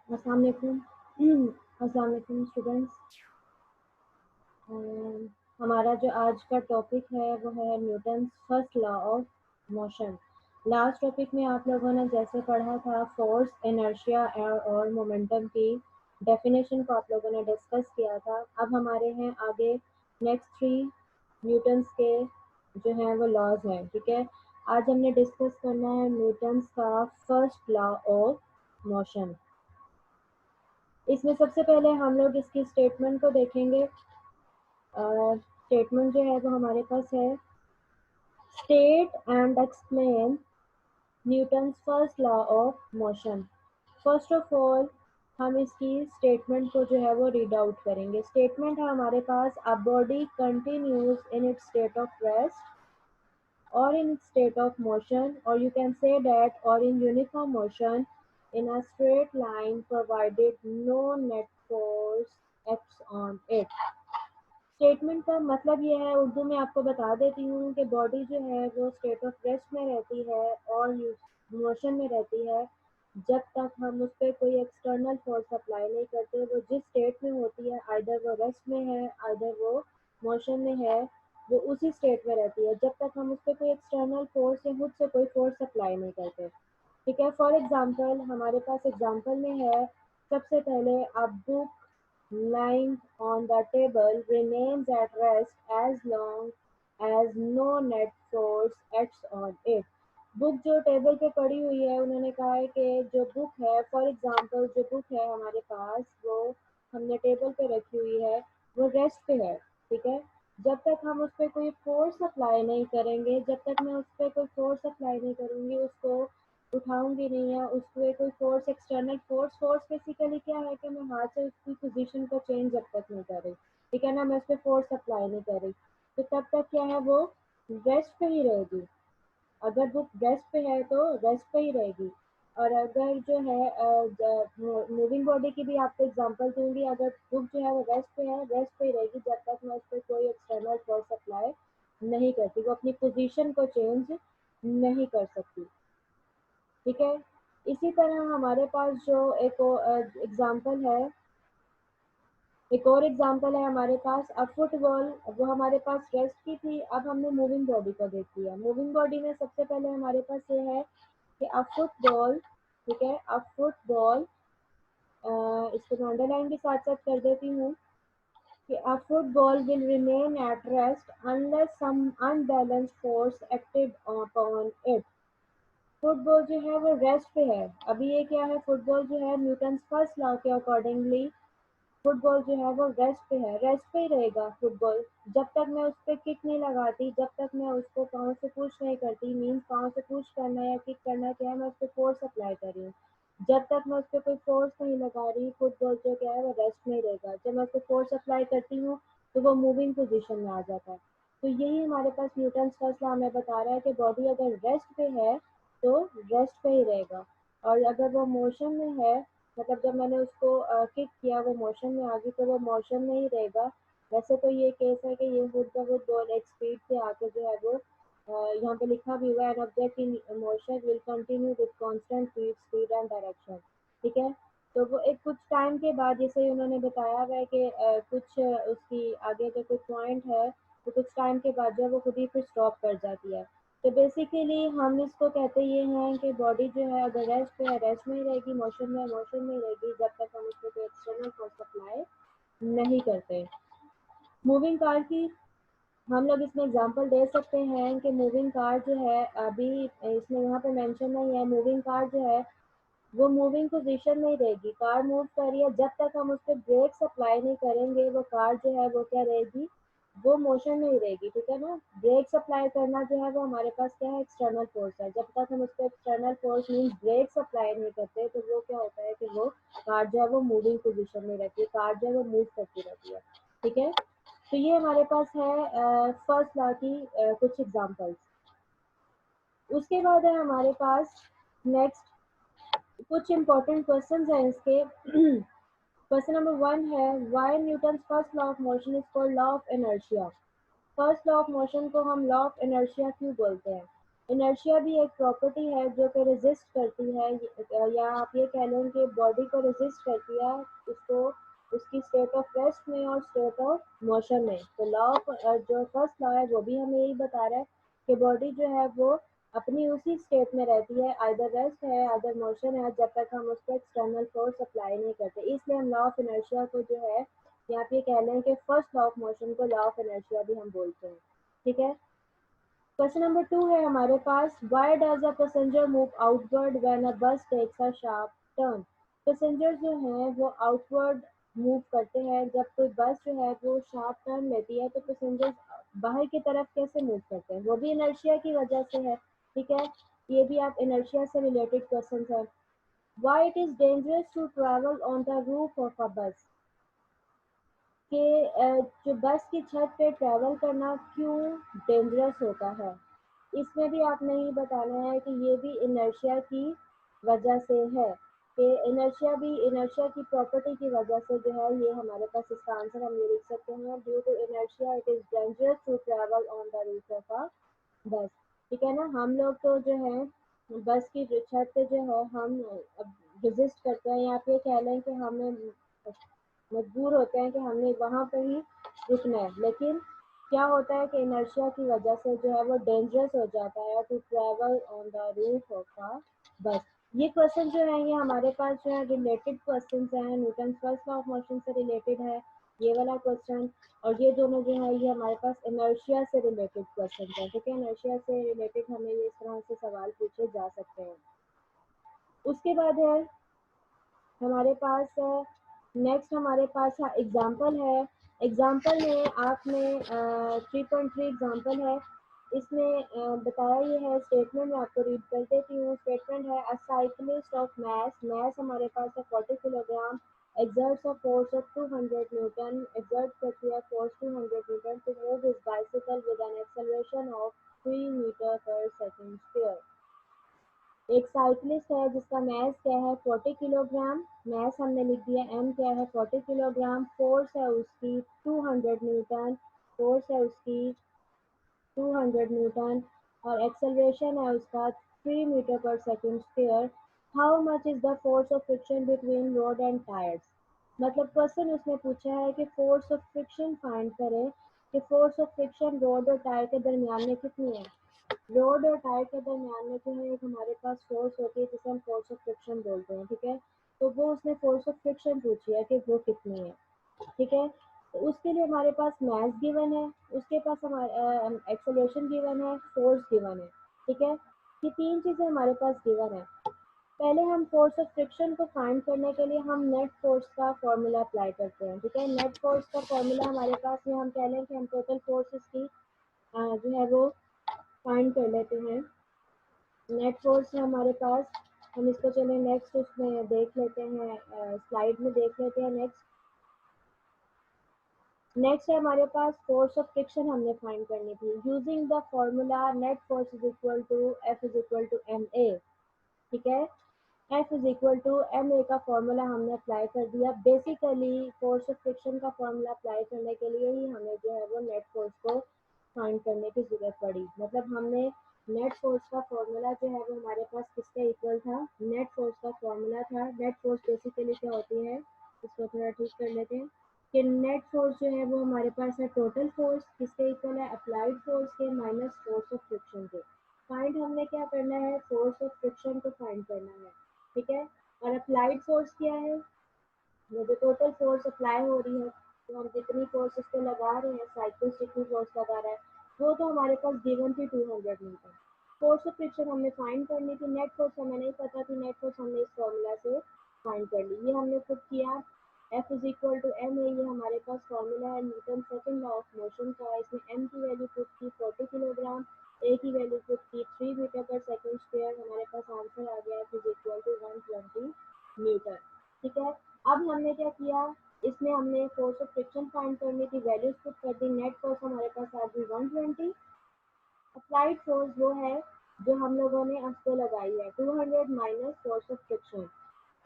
अस्सलाम वालेकुम। अस्सलाम वालेकुम स्टूडेंट्स। हमारा जो आज का टॉपिक है वो है Newton's first law of motion. Last topic में आप लोगों ने जैसे पढ़ा था फोर्स, इनर्शिया और मोमेंटम की डेफिनेशन को आप लोगों ने डिस्कस किया था। अब हमारे हैं आगे नेक्स्ट थ्री न्यूटन्स के जो हैं वो लॉज हैं, ठीक है। आज हमने डिस्कस करना है न्यूटन्स का फर्स्ट लॉ ऑफ मोशन। इसमें सबसे पहले हम लोग इसकी स्टेटमेंट को देखेंगे। स्टेटमेंट जो है वो हमारे पास है, state and explain Newton's first law of motion. First of all हम इसकी स्टेटमेंट को जो है वो रीड आउट करेंगे। स्टेटमेंट है हमारे पास, a body continues in its state of rest or in state of motion, or you can say that, or in uniform motion in a straight line provided no net force acts on it। Statement का मतलब ये है, उर्दू में आपको बता देती हूँ कि बॉडी जो है वो स्टेट ऑफ रेस्ट में रहती है और मोशन में रहती है जब तक हम उस पर कोई एक्सटर्नल फोर्स अप्लाई नहीं करते। वो जिस स्टेट में होती है, आइदर वो रेस्ट में है आइदर वो मोशन में है, वो उसी स्टेट में रहती है जब तक हम उस पर कोई एक्सटर्नल फोर्स या खुद से कोई फोर्स अप्लाई नहीं करते, ठीक है। फॉर एग्जाम्पल हमारे पास एग्जाम्पल में है, सबसे पहले आप book lying on the table remains at rest as long as no net force acts on it। Book जो टेबल पे पड़ी हुई है, उन्होंने कहा है कि जो बुक है, फॉर एग्जांपल जो बुक है हमारे पास, वो हमने टेबल पे रखी हुई है, वो रेस्ट पे है, ठीक है। जब तक हम उस पर कोई फोर्स अप्लाई नहीं करेंगे, जब तक मैं उस पर कोई फोर्स अप्लाई नहीं करूँगी, उसको उठाऊंगी नहीं है, उसको कोई force, external force, force basically क्या है कि मैं हाथ से उसकी पोजीशन को चेंज जब तक नहीं कर रही, ठीक है ना, मैं उस पर फोर्स अप्लाई नहीं कर रही, तो तब तक क्या है, वो रेस्ट पे ही रहेगी। अगर बुक रेस्ट पे है तो रेस्ट पे ही रहेगी। और अगर जो है मूविंग बॉडी की भी आपको एग्जांपल दूंगी, अगर बुक जो है वो रेस्ट पे है, रेस्ट पे ही रहेगी जब तक मैं उस पर कोई एक्सटर्नल फोर्स अप्लाई नहीं करती, वो अपनी पोजीशन को चेंज नहीं कर सकती, ठीक है। इसी तरह हमारे पास जो एक एग्जांपल है, एक और एग्जांपल है हमारे पास, अब फुटबॉल, वो हमारे पास रेस्ट की थी, अब हमने मूविंग बॉडी को देख लिया। मूविंग बॉडी में सबसे पहले हमारे पास ये है कि अब फुटबॉल, ठीक है, अब फुटबॉल, इसको मैं अंडरलाइन के साथ साथ कर देती हूँ कि a football will remain at rest unless some unbalanced force acted upon it। Football जो है वो रेस्ट पे है। अभी ये क्या है, फुटबॉल जो है न्यूटन्स फर्स्ट लॉ के अकॉर्डिंगली फुटबॉल जो है वो रेस्ट पे है, रेस्ट पे ही रहेगा फुटबॉल जब तक मैं उस पर किक नहीं लगाती, जब तक मैं उसको पाँव से पुश नहीं करती। मीन्स पाँव से पुश करना या किक करना क्या है, मैं उस पर फोर्स अप्लाई कर रही हूँ। जब तक मैं उस पर कोई फोर्स नहीं लगा रही, फुटबॉल जो क्या है वो रेस्ट में ही रहेगा। जब मैं उस पर फोर्स अप्लाई करती हूँ तो वो मूविंग पोजिशन में आ जाता है। तो यही हमारे पास न्यूटन्स फर्स्ट लॉ हमें बता रहा है कि बॉडी अगर रेस्ट पे है तो रेस्ट पे ही रहेगा, और अगर वो मोशन में है, मतलब जब मैंने उसको किक किया वो मोशन में आ गई, तो वो मोशन में ही रहेगा। वैसे तो ये केस है कि ये वुड द वुड बॉल एक स्पीड से आके जो है वो यहाँ पे लिखा भी हुआ है, an object in motion will continue with constant speed speed and direction, ठीक है। तो वो एक कुछ टाइम के बाद, जैसे उन्होंने बताया हुआ है कि कुछ उसकी आगे का कोई पॉइंट है, तो कुछ टाइम के बाद जो है वो खुद ही फिर स्टॉप कर जाती है। तो बेसिकली हम इसको कहते ये हैं कि बॉडी जो है अगर रेस्ट पे है, रेस्ट में ही रहेगी, मोशन में है, मोशन में ही रहेगी जब तक हम उसको कोई एक्सटर्नल फोर्स अप्लाई नहीं करते। मूविंग कार की हम लोग इसमें एग्जांपल दे सकते हैं कि मूविंग कार जो है, अभी इसमें यहाँ पे मेंशन नहीं है, मूविंग कार जो है वो मूविंग पोजीशन में ही रहेगी। कार मूव कर रही है, जब तक हम उस पर ब्रेक्स अप्लाई नहीं करेंगे वो कार जो है वो क्या रहेगी, वो मोशन में ही रहेगी, ठीक है ना। ब्रेक्स अप्लाई करना जो है वो हमारे पास क्या है, एक्सटर्नल फोर्स है। जब तक हम उस पर external force means brakes apply नहीं करते, तो वो क्या होता है कि वो कार जो है वो मूविंग पोजीशन में रहती है, कार जो है वो मूव करती रहती है, ठीक है। तो ये हमारे पास है फर्स्ट लॉ की कुछ एग्जांपल्स। उसके बाद है हमारे पास नेक्स्ट कुछ इंपॉर्टेंट क्वेश्चंस हैं इसके। क्वेश्चन नंबर वन है, why Newton's first law of motion is called law of inertia. First law of motion को हम लॉ ऑफ इनर्शिया क्यों बोलते हैं? इनर्शिया भी एक प्रॉपर्टी है जो कि रेजिस्ट करती है, या आप ये कह लें कि बॉडी को रेजिस्ट करती है उसको उसकी स्टेट ऑफ रेस्ट में और स्टेट ऑफ मोशन में। तो लॉ ऑफ जो फर्स्ट लॉ है वो भी हमें यही बता रहा है कि बॉडी जो है वो अपनी उसी स्टेट में रहती है, आइदर रेस्ट है आइदर मोशन है, जब तक हम उस पर एक्सटर्नल फोर्स अप्लाई नहीं करते। इसलिए हम लॉ ऑफ इनर्शिया को जो है, या आप ये कह लें कि फर्स्ट लॉ ऑफ मोशन को लॉ ऑफ इनर्शिया भी हम बोलते हैं। ठीक है। क्वेश्चन नंबर 2 है हमारे पास, why does a passenger move outward when a bus takes a sharp turn. Passenger जो है वो आउटवर्ड मूव करते हैं जब कोई बस जो है वो शार्प टर्न लेती है। तो पैसेंजर बाहर की तरफ कैसे मूव करते हैं, वो भी इनर्शिया की वजह से है। ठीक है, ये भी आप इनर्शिया से रिलेटेड क्वेश्चन है। Why it is dangerous to travel on the roof of a bus, कि जो बस की छत पे ट्रैवल करना क्यों डेंजरस होता है। इसमें भी आपने ये बताना है कि ये भी इनर्शिया की वजह से है, कि इनर्शिया की प्रॉपर्टी की वजह से जो है, ये हमारे पास इसका आंसर हम ये लिख सकते हैं, due to inertia it is dangerous to travel on the roof of a bus. ठीक है ना, हम लोग तो जो है बस की छत पे जो है हम रेजिस्ट करते हैं, या फिर कह लें कि हमें मजबूर होते हैं कि हमने वहाँ पे ही रुकना है, लेकिन क्या होता है कि इनर्शिया की वजह से जो है वो डेंजरस हो जाता है to travel on the roof of a bus. ये क्वेश्चन जो है ये हमारे पास जो है रिलेटेड क्वेश्चन हैं, Newton first law of motion से रिलेटेड है ये वाला क्वेश्चन, और ये दोनों जो है ये हमारे पास इनर्शिया से रिलेटेड क्वेश्चन है। ठीक है, इनर्शिया से रिलेटेड हमें ये इस तरह से सवाल पूछे जा सकते हैं। उसके बाद है हमारे पास नेक्स्ट हमारे पास एग्जाम्पल है। एग्जाम्पल में आपने 3.3 एग्जाम्पल है, इसमें बताया ये है स्टेटमेंट, मैं आपको रीड कर देती हूँ। स्टेटमेंट है, अ साइक्लिस्ट ऑफ मैथ हमारे पास है 40 kilogram, exerts a force of 200 Newton, exerts करती है force 200 Newton to move his bicycle with an acceleration of 3 meter per second square। एक साइक्लिस्ट है जिसका मैस क्या है 40 किलोग्राम, मैस हमने लिख दिया, एम क्या है 40 किलोग्राम, फोर्स है उसकी 200 न्यूटन, फोर्स है उसकी 200 न्यूटन, और एक्सेलरेशन है उसका 3 metre per second square. How much is the force of friction between road and tyres. मतलब क्वेश्चन उसने पूछा है कि फोर्स ऑफ फ्रिक्शन फाइंड करें, कि फोर्स ऑफ फ्रिक्शन रोड और टायर के दरमियान में कितनी है। रोड और टायर के दरमियान में जो है एक हमारे पास फोर्स होती है जिसे हम फोर्स ऑफ फ्रिक्शन बोलते हैं। ठीक है, तो वो उसने फोर्स ऑफ फ्रिक्शन पूछी है कि वो कितनी है। ठीक है, तो उसके लिए हमारे पास मास गिवन है, उसके पास हमारा एक्सेलरेशन गिवन है, फोर्स गिवन है। ठीक है, ये तीन चीजें हमारे पास गिवन है। पहले हम फोर्स ऑफ फ्रिक्शन को फाइंड करने के लिए हम नेट फोर्स का फॉर्मूला अप्लाई करते हैं। ठीक है, नेट फोर्स का फॉर्मूला हमारे पास है, हम कह लें कि हम टोटल फोर्सेस की जो है वो फाइंड कर लेते हैं। नेट फोर्स है हमारे पास, हम इसको चले नेक्स्ट उसमें देख लेते हैं, स्लाइड में देख लेते हैं। नेक्स्ट है हमारे पास फोर्स ऑफ फ्रिक्शन हमने फाइंड करनी थी, using the formula net force is equal to F is equal to M A. ठीक है, F is equal to M A का फॉर्मूला हमने अप्लाई कर दिया। बेसिकली फोर्स ऑफ फ्रिक्शन का फॉर्मूला अप्लाई करने के लिए ही हमें जो है वो नेट फोर्स को फाइंड करने की जरूरत पड़ी। मतलब हमने नेट फोर्स का फॉर्मूला जो है वो हमारे पास किसके इक्वल था, नेट फोर्स का फॉर्मूला था। नेट फोर्स बेसिकली क्या होती है, इसको थोड़ा ठीक कर लेते हैं, कि नेट फोर्स जो है वो हमारे पास है टोटल फोर्स किसके इक्वल है, अप्लाइड फोर्स के माइनस फोर्स ऑफ फ्रिक्शन के। फाइंड हमने क्या करना है, फोर्स ऑफ फ्रिक्शन को फाइंड करना है। ठीक है, और अप्लाइड फोर्स क्या है, वो जो टोटल फोर्स अप्लाई हो रही है, तो हम जितनी फोर्स उस पर लगा रहे हैं, साइकिल जितनी फोर्स लगा रहा है, वो तो हमारे पास गिवन थी 200 न्यूटन। फोर्स ऑफ फ्रिक्शन हमने फाइंड करनी थी, नेट फोर्स हमें नहीं पता थी, नेट फोर्स हमने इस फॉर्मूला से फाइंड कर ली। ये हमने खुद किया, F is equal to M है, ये हमारे पास फॉर्मूला है Newton second law of motion का। इसमें एम की वैल्यू पुट की 40 किलोग्राम, ए की वैल्यू पुट की 3 मीटर पर सेकंड स्क्वायर, हमारे पास आंसर आ गया F is equal to 120 newton. ठीक है, अब हमने क्या किया, इसमें हमने फोर्स ऑफ फ्रिक्शन फाइंड करने की वैल्यूज पुट कर दी, नेट फोर्स हमारे पास आ गई 120, अप्लाइड फोर्स वो है जो हम लोगों ने उस पर लगाई है 200 माइनस फोर्स ऑफ फ्रिक्शन।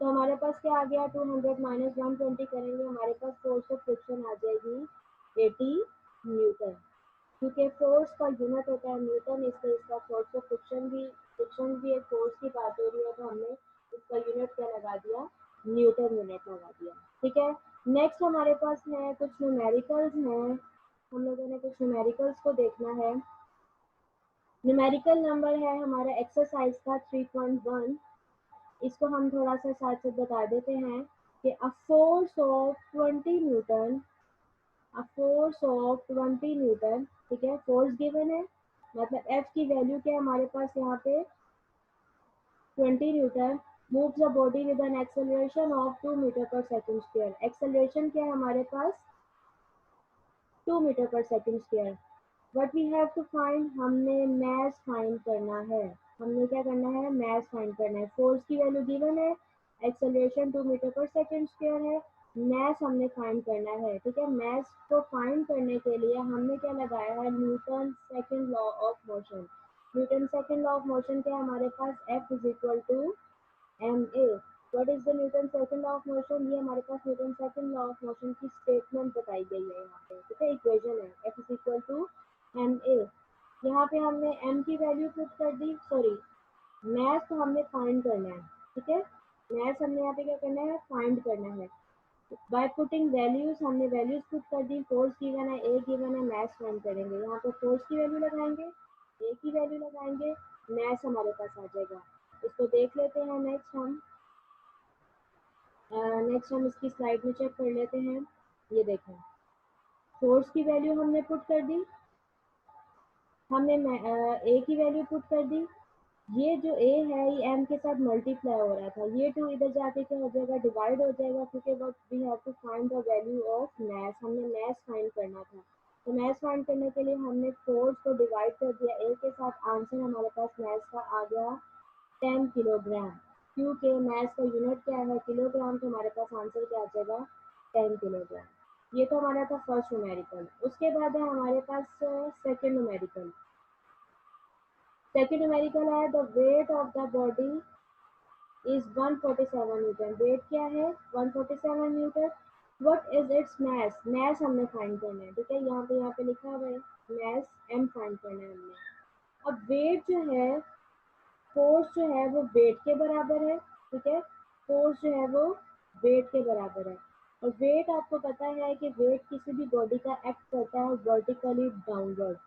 तो हमारे पास क्या आ गया, 200 माइनस 120 करेंगे, हमारे पास फोर्स ऑफ फ्रिक्शन आ जाएगी 80 न्यूटन। क्योंकि फोर्स का यूनिट होता है न्यूटन, इसलिए इसका फोर्स ऑफ फ्रिक्शन भी एक फोर्स की बात हो रही है, तो हमने इसका यूनिट क्या लगा दिया, न्यूटन यूनिट लगा दिया। ठीक है, नेक्स्ट हमारे पास है कुछ न्यूमेरिकल्स हैं, हम लोगों ने कुछ न्यूमेरिकल्स को देखना है। न्यूमेरिकल नंबर है हमारा एक्सरसाइज का 3.1, इसको हम थोड़ा सा साथ साथ बता देते हैं कि a force of 20 Newton, a force of 20 Newton, ठीक है, फोर्स गिवन है, मतलब एफ की वैल्यू क्या है हमारे पास यहाँ पे 20 newton, moves the body with an acceleration of 2 metre per second square. Acceleration क्या है हमारे पास 2 metre per second square. What we have to find, हमने मास फाइंड करना है, हमने क्या करना है, मास फाइंड करना है। फोर्स की वैल्यू गिवन है, acceleration 2 metre per second square है, मास हमने फाइंड करना है। ठीक है, मास को फाइंड करने के लिए हमने क्या लगाया है, Newton second law of motion. Newton second law of motion क्या है हमारे पास, F is equal to M A. What is the Newton second law of motion, ये हमारे पास Newton second law of motion की स्टेटमेंट बताई गई है यहाँ पे। ठीक है, इक्वेशन है F is equal to M A. यहाँ पे हमने एम की वैल्यू पुट कर दी, सॉरी मैथ तो हमने फाइंड करना है। ठीक है, मैथ हमने यहाँ पे क्या करना है, फाइंड करना है। बाय पुटिंग वैल्यूज, हमने वैल्यूज पुट कर दी, फोर्स गिवन है, ए गिवन है, मैथ फाइंड करेंगे। यहाँ पे फोर्स की वैल्यू लगाएंगे, ए की वैल्यू लगाएंगे, मैथ हमारे पास आ जाएगा। इसको देख लेते हैं। नेक्स्ट हम इसकी स्लाइड में चेक कर लेते हैं। ये देखें, फोर्स की वैल्यू हमने पुट कर दी, हमने ए की वैल्यू पुट कर दी। ये जो ए है ये एम के साथ मल्टीप्लाई हो रहा था, ये टू इधर जाके क्या हो जाएगा, डिवाइड हो जाएगा, क्योंकि what we have to find the value of mass, हमने मास फाइंड करना था। तो मास फाइंड करने के लिए हमने फोर्स को डिवाइड कर दिया ए के साथ, आंसर हमारे पास मास का आ गया 10 किलोग्राम। क्योंकि मास का यूनिट क्या है, किलोग्राम, तो हमारे पास आंसर क्या आ जाएगा, 10 किलोग्राम। ये तो हमारा था फर्स्ट न्यूमेरिकल। उसके बाद है हमारे पास सेकेंड न्यूमेरिकल। सेकेंड न्यूमेरिकल है the weight of the body is 147 Newton. Weight क्या है, 147 Newton. What is its mass, mass हमने फाइंड करना है। ठीक है, यहाँ पे लिखा हुआ है मास, एम फाइंड करना है हमने। अब वेट जो है, फोर्स जो है वो वेट के बराबर है। ठीक है, फोर्स जो है वो वेट के बराबर है। और वेट आपको पता है कि वेट किसी भी बॉडी का एक्ट करता है वर्टिकली डाउनवर्ड।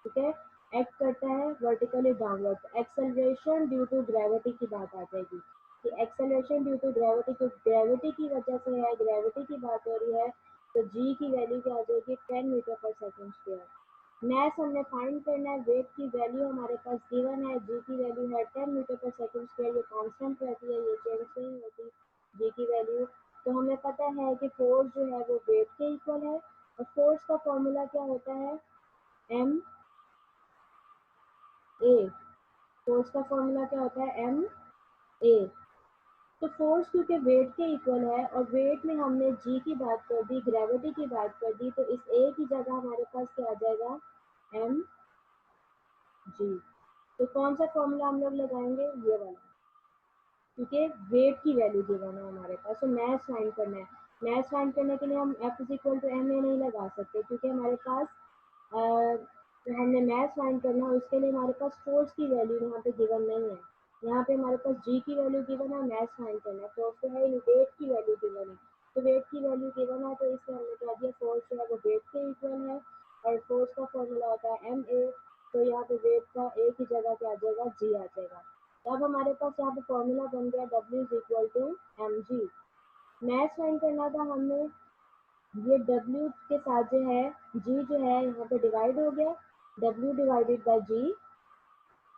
ठीक है, एक्ट करता है vertically downward. Acceleration due to gravity की बात आ जाएगी कि एक्सेलरेशन ड्यू टू ग्रेविटी, तो ग्रेविटी की वजह से है, ग्रेविटी की बात हो रही है, तो जी की वैल्यू क्या आ जाएगी, 10 मीटर पर सेकंड स्क्वायर। मास हमने फाइंड करना है, वेट की वैल्यू हमारे पास गिवन है, जी की वैल्यू है 10 मीटर पर सेकंड स्क्वायर, ये कांस्टेंट रहती है, ये चेंज नहीं होती जी की वैल्यू। तो हमें पता है कि फोर्स जो है वो वेट के इक्वल है, और फोर्स का फॉर्मूला क्या होता है, एम ए। फोर्स का फॉर्मूला क्या होता है, एम ए। तो फोर्स क्योंकि वेट के इक्वल है, और वेट में हमने जी की बात कर दी, ग्रेविटी की बात कर दी, तो इस ए की जगह हमारे पास क्या आ जाएगा, एम जी। तो कौन सा फॉर्मूला हम लोग लगाएंगे, ये वाला, क्योंकि वेट की वैल्यू गिवन है हमारे पास, तो मैथ फाइंड करना है। मैथ फाइंड करने के लिए हम F is equal to M A नहीं लगा सकते, क्योंकि हमारे पास हमने मैथ फाइंड करना है, उसके लिए हमारे पास फोर्स की वैल्यू यहाँ पे गिवन नहीं है। यहाँ पे हमारे पास जी की वैल्यू गिवन है, मैथ फाइंड करना है, फोर्स तो है ही, वेट की वैल्यू गिवन है। तो वेट की वैल्यू गिवन है, तो इसलिए हमने कह दिया फोर्स जो है वो वेट के इक्वल है, और फोर्स का फॉर्मूला होता है एम ए। तो यहाँ पे वेट का ए की जगह क्या आ जाएगा, जी आ जाएगा। अब हमारे पास यहाँ पे फॉर्मूला बन गया W is equal to M G. Mass find करना था हमने, ये W के साथ जो है G जो है यहाँ पे डिवाइड हो गया, W divided by G।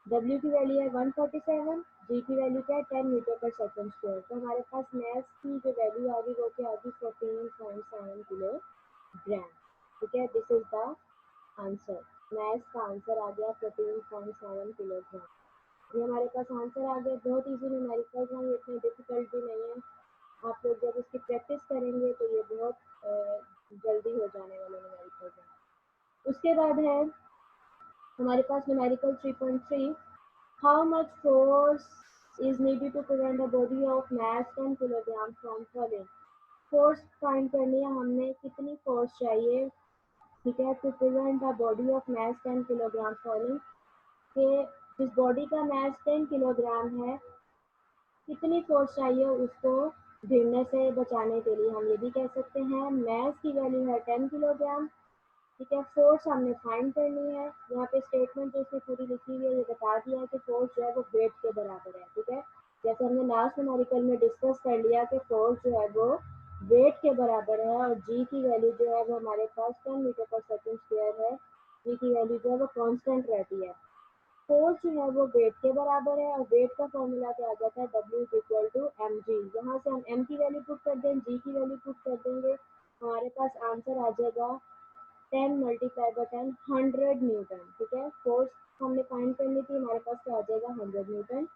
W की वैल्यू है 147, G की वैल्यू क्या है 10 मीटर पर सेकंड स्क्वायर। तो हमारे पास मैथ की जो वैल्यू आ गई वो क्या आ गई, 14.7 किलोग्राम। ठीक है, this is the answer. Math का आंसर आ गया 14.7 किलोग्राम। ये हमारे पास आंसर आ गया। बहुत इजी न्यूमेरिकल्स हैं, ये इतने डिफिकल्ट भी नहीं है। आप लोग जब इसकी प्रैक्टिस करेंगे तो ये बहुत जल्दी हो जाने वाले न्यूमेरिकल्स हैं। उसके बाद है हमारे पास numerical 3.3, how much force is needed to prevent a body of mass 10 kilogram from falling. Force find करनी है हमने, कितनी फोर्स चाहिए ठीक है। To prevent a body of mass 10 kilogram falling, के जिस बॉडी का मैस 10 किलोग्राम है कितनी फोर्स चाहिए उसको गिरने से बचाने के लिए। हम ये भी कह सकते हैं मैस की वैल्यू है 10 किलोग्राम। ठीक है, फोर्स हमने फाइंड करनी है। यहाँ पे स्टेटमेंट जो उसने पूरी लिखी हुई है ये बता दिया है कि फोर्स जो है वो वेट के बराबर है। ठीक है, जैसे हमने लास्ट न्यूमेरिकल में डिस्कस कर लिया कि फोर्स जो है वो वेट के बराबर है और जी की वैल्यू जो है वो हमारे पास 10 मीटर पर सेकेंड स्क्वायर है। जी की वैल्यू जो है वो कांस्टेंट रहती है। फोर्स जो है वो वेट के बराबर है और वेट का फॉर्मूला क्या आ जाता है, W is equal to M G. यहाँ से हम एम की वैल्यू पुट कर दें, जी की वैल्यू पुट कर देंगे, हमारे पास आंसर आ जाएगा 10 × 10 100 न्यूटन। ठीक है, फोर्स हमने फाइंड करनी थी, हमारे पास क्या आ जाएगा 100 न्यूटन।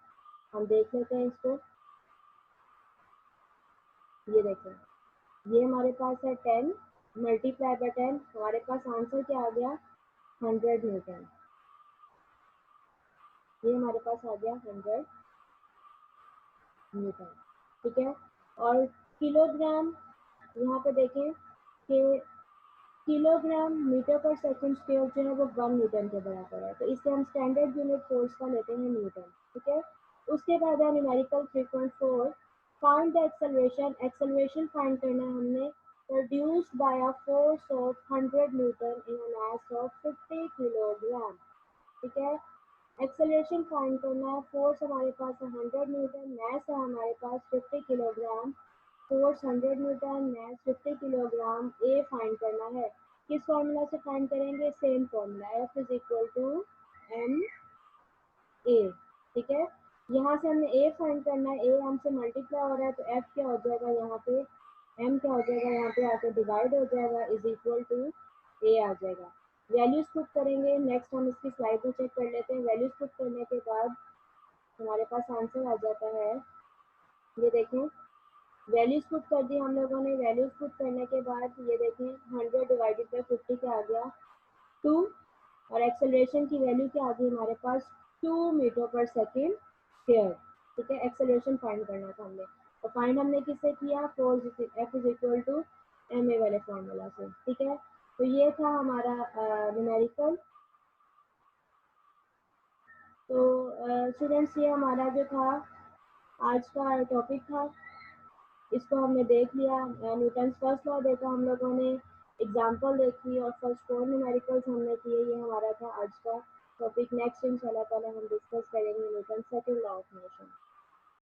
हम देख लेते हैं इसको। ये देखें, ये हमारे पास है 10 × 10, हमारे पास आंसर क्या आ गया 100 न्यूटन। ये हमारे पास आ गया 100 न्यूटन। ठीक है, और किलोग्राम, यहाँ पे देखें कि kilogram metre per second square जो है वो 1 न्यूटन के बराबर है, तो इससे हम स्टैंडर्ड यूनिट फोर्स का लेते हैं न्यूटन। ठीक है, उसके बाद है numerical 3.4, find the acceleration. Acceleration find करना है हमने, produced by a force of 100 Newton in a mass of 50 kilogram. ठीक है, एक्सेलरेशन फाइंड करना है, फोर्स हमारे पास है 100 न्यूटन, मैस है हमारे पास 50 kilogram. Force 100 Newton, mass 50 kilogram, A find करना है। किस फॉर्मूला से फाइंड करेंगे, same formula, F is equal to M A. ठीक है, यहाँ से हमने ए फाइंड करना है, ए हमसे मल्टीप्लाई हो रहा है तो एफ क्या हो जाएगा यहाँ पे, एम क्या हो जाएगा यहाँ पे आके डिवाइड हो जाएगा, इज इक्वल टू ए आ जाएगा। वैल्यूज पुट करेंगे, नेक्स्ट हम इसकी स्लाइड में चेक कर लेते हैं। वैल्यूज पुट करने के बाद हमारे पास आंसर आ जाता है, ये देखें वैल्यूज पुट कर दी हम लोगों ने। वैल्यूज पुट करने के बाद ये देखें 100/50 क्या आ गया 2, और एक्सेलरेशन की वैल्यू क्या आ गई हमारे पास 2 मीटर पर सेकेंड स्क्वायर। ठीक है, एक्सेलरेशन फाइंड करना था हमने, और फाइंड हमने किससे किया, force F is equal to M A वाले फॉर्मूला से। ठीक है, तो ये था हमारा न्यूमेरिकल। तो स्टूडेंट्स ये हमारा जो था आज का टॉपिक था, इसको हमने देख लिया। न्यूटन फर्स्ट लॉ देखा हम लोगों ने, एग्जाम्पल देखी और फर्स्ट 4 न्यूमेरिकल्स हमने किए। ये हमारा था आज का टॉपिक। नेक्स्ट इंशाल्लाह ताला हम डिस्कस करेंगे Newton second law of motion.